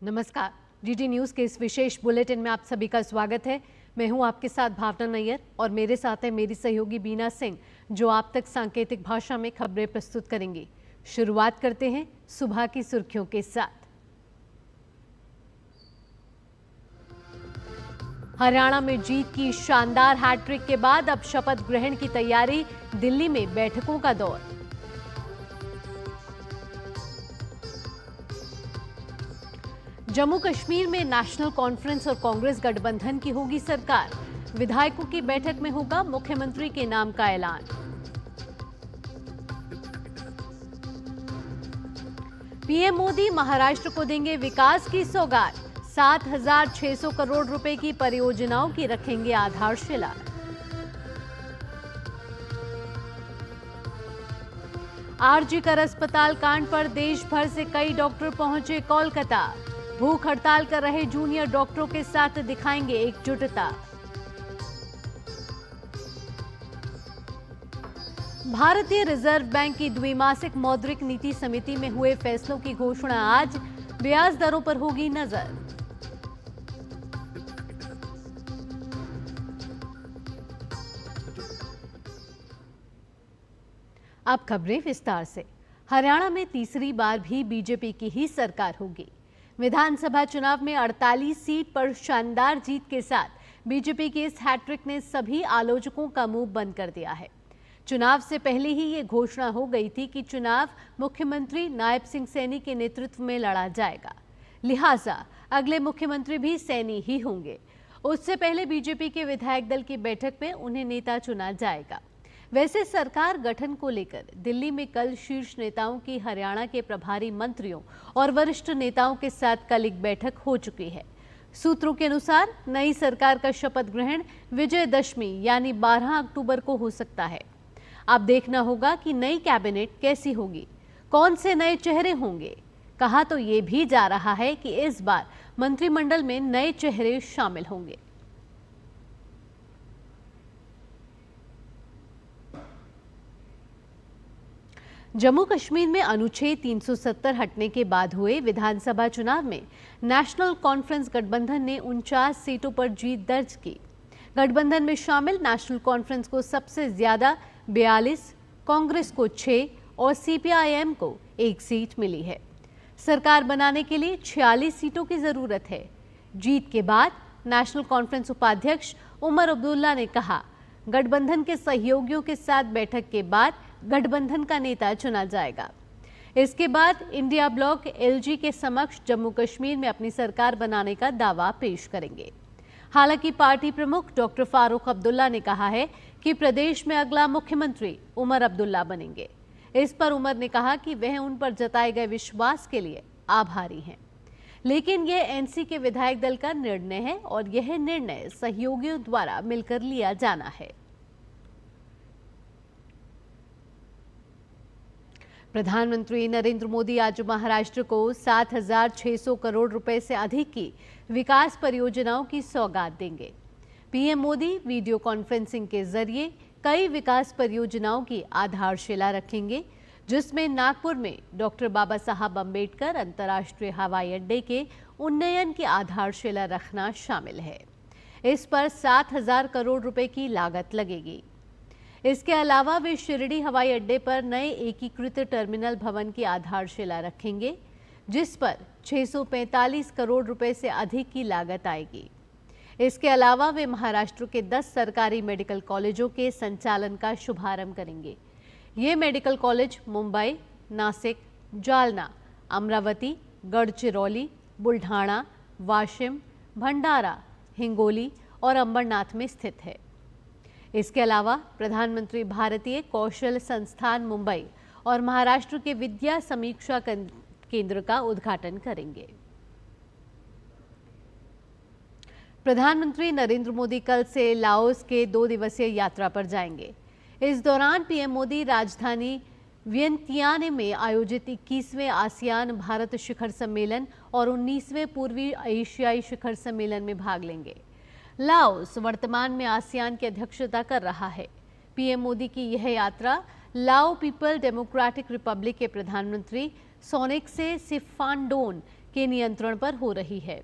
नमस्कार, DD news के इस विशेष बुलेटिन में आप सभी का स्वागत है। मैं हूं आपके साथ भावना नैयर और मेरे साथ है मेरी सहयोगी बीना सिंह, जो आप तक सांकेतिक भाषा में खबरें प्रस्तुत करेंगी। शुरुआत करते हैं सुबह की सुर्खियों के साथ। हरियाणा में जीत की शानदार हैट्रिक के बाद अब शपथ ग्रहण की तैयारी, दिल्ली में बैठकों का दौर। जम्मू कश्मीर में नेशनल कॉन्फ्रेंस और कांग्रेस गठबंधन की होगी सरकार, विधायकों की बैठक में होगा मुख्यमंत्री के नाम का ऐलान। पीएम मोदी महाराष्ट्र को देंगे विकास की सौगात, 7,600 करोड़ रुपए की परियोजनाओं की रखेंगे आधारशिला। आरजी कर अस्पताल कांड पर देश भर से कई डॉक्टर पहुंचे कोलकाता, भूख हड़ताल कर रहे जूनियर डॉक्टरों के साथ दिखाएंगे एकजुटता। भारतीय रिजर्व बैंक की द्विमासिक मौद्रिक नीति समिति में हुए फैसलों की घोषणा आज, ब्याज दरों पर होगी नजर। अब खबरें विस्तार से। हरियाणा में तीसरी बार भी बीजेपी की ही सरकार होगी। विधानसभा चुनाव में 48 सीट पर शानदार जीत के साथ बीजेपी की इस हैट्रिक ने सभी आलोचकों का मुंह बंद कर दिया है। चुनाव से पहले ही ये घोषणा हो गई थी कि चुनाव मुख्यमंत्री नायब सिंह सैनी के नेतृत्व में लड़ा जाएगा, लिहाजा अगले मुख्यमंत्री भी सैनी ही होंगे। उससे पहले बीजेपी के विधायक दल की बैठक में उन्हें नेता चुना जाएगा। वैसे सरकार गठन को लेकर दिल्ली में कल शीर्ष नेताओं की हरियाणा के प्रभारी मंत्रियों और वरिष्ठ नेताओं के साथ कल एक बैठक हो चुकी है। सूत्रों के अनुसार नई सरकार का शपथ ग्रहण विजयदशमी यानी 12 अक्टूबर को हो सकता है। अब देखना होगा कि नई कैबिनेट कैसी होगी, कौन से नए चेहरे होंगे। कहा तो ये भी जा रहा है कि इस बार मंत्रिमंडल में नए चेहरे शामिल होंगे। जम्मू कश्मीर में अनुच्छेद 370 हटने के बाद हुए विधानसभा चुनाव में नेशनल कॉन्फ्रेंस गठबंधन ने 49 सीटों पर जीत दर्ज की। गठबंधन में शामिल नेशनल कॉन्फ्रेंस को सबसे ज्यादा 42, कांग्रेस को 6 और सीपीआईएम को 1 सीट मिली है। सरकार बनाने के लिए 46 सीटों की जरूरत है। जीत के बाद नेशनल कॉन्फ्रेंस उपाध्यक्ष उमर अब्दुल्ला ने कहा, गठबंधन के सहयोगियों के साथ बैठक के बाद गठबंधन का नेता चुना जाएगा। इसके बाद इंडिया ब्लॉक एलजी के समक्ष जम्मू कश्मीर में अपनी सरकार बनाने का दावा पेश करेंगे। हालांकि पार्टी प्रमुख डॉक्टर फारूक अब्दुल्ला ने कहा है कि प्रदेश में अगला मुख्यमंत्री उमर अब्दुल्ला बनेंगे। इस पर उमर ने कहा कि वह उन पर जताए गए विश्वास के लिए आभारी हैं, लेकिन यह एनसी के विधायक दल का निर्णय है और यह निर्णय सहयोगियों द्वारा मिलकर लिया जाना है। प्रधानमंत्री नरेंद्र मोदी आज महाराष्ट्र को 7,600 करोड़ रुपए से अधिक की विकास परियोजनाओं की सौगात देंगे। पीएम मोदी वीडियो कॉन्फ्रेंसिंग के जरिए कई विकास परियोजनाओं की आधारशिला रखेंगे, जिसमें नागपुर में डॉक्टर बाबा साहब अम्बेडकर अंतर्राष्ट्रीय हवाई अड्डे के उन्नयन की आधारशिला रखना शामिल है। इस पर 7,000 करोड़ रुपए की लागत लगेगी। इसके अलावा वे शिरडी हवाई अड्डे पर नए एकीकृत टर्मिनल भवन की आधारशिला रखेंगे, जिस पर 645 करोड़ रुपए से अधिक की लागत आएगी। इसके अलावा वे महाराष्ट्र के 10 सरकारी मेडिकल कॉलेजों के संचालन का शुभारंभ करेंगे। ये मेडिकल कॉलेज मुंबई, नासिक, जालना, अमरावती, गढ़चिरौली, बुल्ढाना, वाशिम, भंडारा, हिंगोली और अंबरनाथ में स्थित है। इसके अलावा प्रधानमंत्री भारतीय कौशल संस्थान मुंबई और महाराष्ट्र के विद्या समीक्षा केंद्र का उद्घाटन करेंगे। प्रधानमंत्री नरेंद्र मोदी कल से लाओस के 2 दिवसीय यात्रा पर जाएंगे। इस दौरान पीएम मोदी राजधानी वियंतियान में आयोजित 21वें आसियान भारत शिखर सम्मेलन और 19वें पूर्वी एशियाई शिखर सम्मेलन में भाग लेंगे। लाओस वर्तमान में आसियान की अध्यक्षता कर रहा है। पीएम मोदी की यह यात्रा लाओ पीपल डेमोक्रेटिक रिपब्लिक के प्रधानमंत्री सोनेक्से सिफांडोन के नियंत्रण पर हो रही है।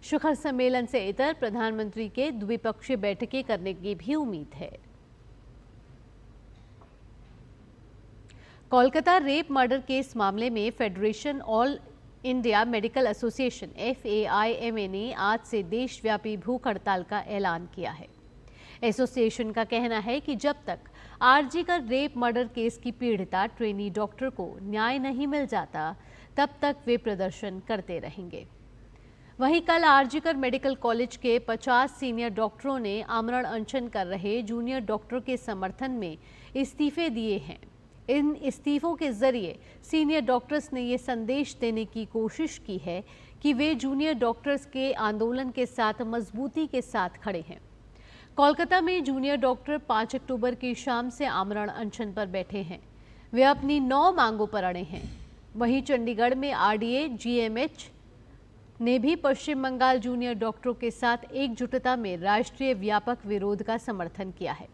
शिखर सम्मेलन से इतर प्रधानमंत्री के द्विपक्षीय बैठकें करने की भी उम्मीद है। कोलकाता रेप मर्डर केस मामले में federation all India medical association FAIMA ने आज से देशव्यापी भूख हड़ताल का ऐलान किया है। एसोसिएशन का कहना है कि जब तक आरजीकर रेप मर्डर केस की पीड़िता ट्रेनी डॉक्टर को न्याय नहीं मिल जाता, तब तक वे प्रदर्शन करते रहेंगे। वहीं कल आरजीकर मेडिकल कॉलेज के 50 सीनियर डॉक्टरों ने आमरण अनशन कर रहे जूनियर डॉक्टर के समर्थन में इस्तीफे दिए हैं। इन इस्तीफों के जरिए सीनियर डॉक्टर्स ने ये संदेश देने की कोशिश की है कि वे जूनियर डॉक्टर्स के आंदोलन के साथ मजबूती के साथ खड़े हैं। कोलकाता में जूनियर डॉक्टर 5 अक्टूबर की शाम से आमरण अनशन पर बैठे हैं। वे अपनी 9 मांगों पर अड़े हैं। वहीं चंडीगढ़ में RDA GMH ने भी पश्चिम बंगाल जूनियर डॉक्टरों के साथ एकजुटता में राष्ट्रीय व्यापक विरोध का समर्थन किया है।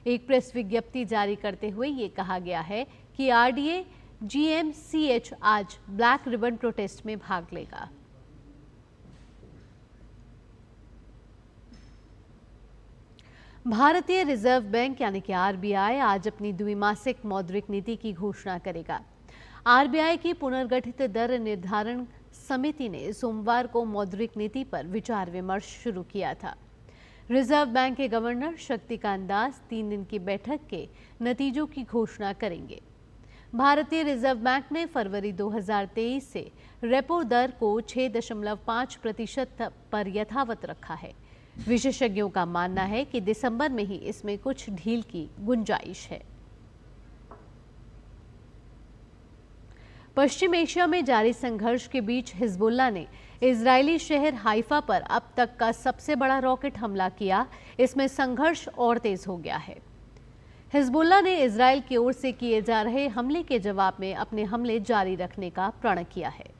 एक प्रेस विज्ञप्ति जारी करते हुए ये कहा गया है कि RDA GMCH आज ब्लैक रिबन प्रोटेस्ट में भाग लेगा। भारतीय रिजर्व बैंक यानी कि RBI आज अपनी द्विमासिक मौद्रिक नीति की घोषणा करेगा। RBI की पुनर्गठित दर निर्धारण समिति ने सोमवार को मौद्रिक नीति पर विचार विमर्श शुरू किया था। रिजर्व बैंक के गवर्नर शक्तिकांत दास 3 दिन की बैठक के नतीजों की घोषणा करेंगे। भारतीय रिजर्व बैंक ने फरवरी 2023 से रेपो दर को 6.5% पर यथावत रखा है। विशेषज्ञों का मानना है कि दिसंबर में ही इसमें कुछ ढील की गुंजाइश है। पश्चिम एशिया में जारी संघर्ष के बीच हिजबुल्लाह ने इजरायली शहर हाइफा पर अब तक का सबसे बड़ा रॉकेट हमला किया। इसमें संघर्ष और तेज हो गया है। हिजबुल्लाह ने इजरायल की ओर से किए जा रहे हमले के जवाब में अपने हमले जारी रखने का प्रण किया है।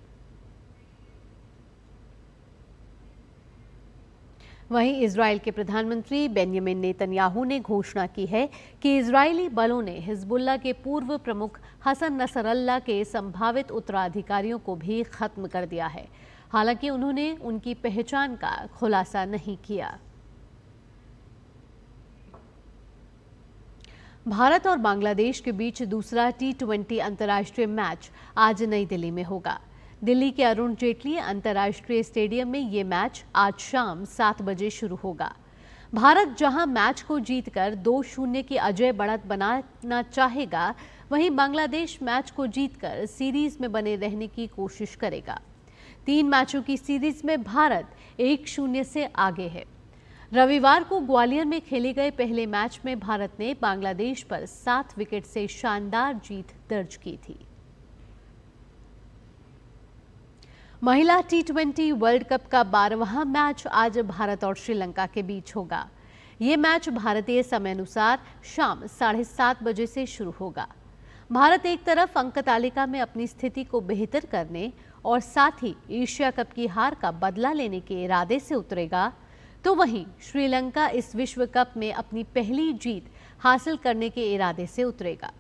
वहीं इजरायल के प्रधानमंत्री बेंजामिन नेतन्याहू ने घोषणा की है कि इजरायली बलों ने हिजबुल्लाह के पूर्व प्रमुख हसन नसरल्लाह के संभावित उत्तराधिकारियों को भी खत्म कर दिया है। हालांकि उन्होंने उनकी पहचान का खुलासा नहीं किया। भारत और बांग्लादेश के बीच दूसरा T20 अंतर्राष्ट्रीय मैच आज नई दिल्ली में होगा। दिल्ली के अरुण जेटली अंतर्राष्ट्रीय स्टेडियम में ये मैच आज शाम 7 बजे शुरू होगा। भारत जहां मैच को जीतकर 2-0 की अजय बढ़त बनाना चाहेगा, वहीं बांग्लादेश मैच को जीतकर सीरीज में बने रहने की कोशिश करेगा। 3 मैचों की सीरीज में भारत 1-0 से आगे है। रविवार को ग्वालियर में खेले गए पहले मैच में भारत ने बांग्लादेश पर 7 विकेट से शानदार जीत दर्ज की थी। महिला T20 वर्ल्ड कप का 12वां मैच आज भारत और श्रीलंका के बीच होगा। ये मैच भारतीय समय अनुसार शाम 7:30 बजे से शुरू होगा। भारत एक तरफ अंक तालिका में अपनी स्थिति को बेहतर करने और साथ ही एशिया कप की हार का बदला लेने के इरादे से उतरेगा, तो वहीं श्रीलंका इस विश्व कप में अपनी पहली जीत हासिल करने के इरादे से उतरेगा।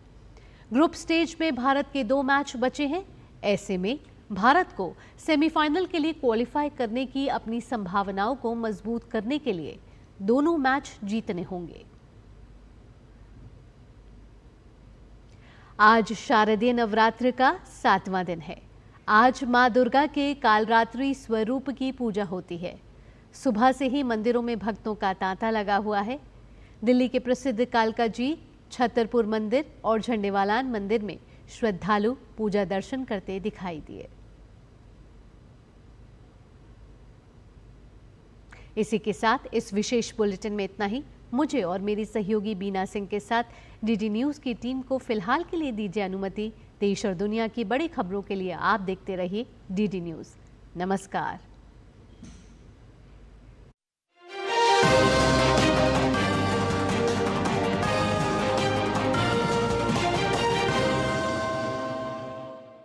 ग्रुप स्टेज में भारत के 2 मैच बचे हैं। ऐसे में भारत को सेमीफाइनल के लिए क्वालिफाई करने की अपनी संभावनाओं को मजबूत करने के लिए दोनों मैच जीतने होंगे। आज शारदीय नवरात्र का 7वां दिन है। आज मां दुर्गा के कालरात्रि स्वरूप की पूजा होती है। सुबह से ही मंदिरों में भक्तों का तांता लगा हुआ है। दिल्ली के प्रसिद्ध कालका जी, छतरपुर मंदिर और झंडेवालान मंदिर में श्रद्धालु पूजा दर्शन करते दिखाई दिए। इसी के साथ इस विशेष बुलेटिन में इतना ही। मुझे और मेरी सहयोगी बीना सिंह के साथ डीडी न्यूज की टीम को फिलहाल के लिए दीजिए अनुमति। देश और दुनिया की बड़ी खबरों के लिए आप देखते रहिए डीडी न्यूज। नमस्कार।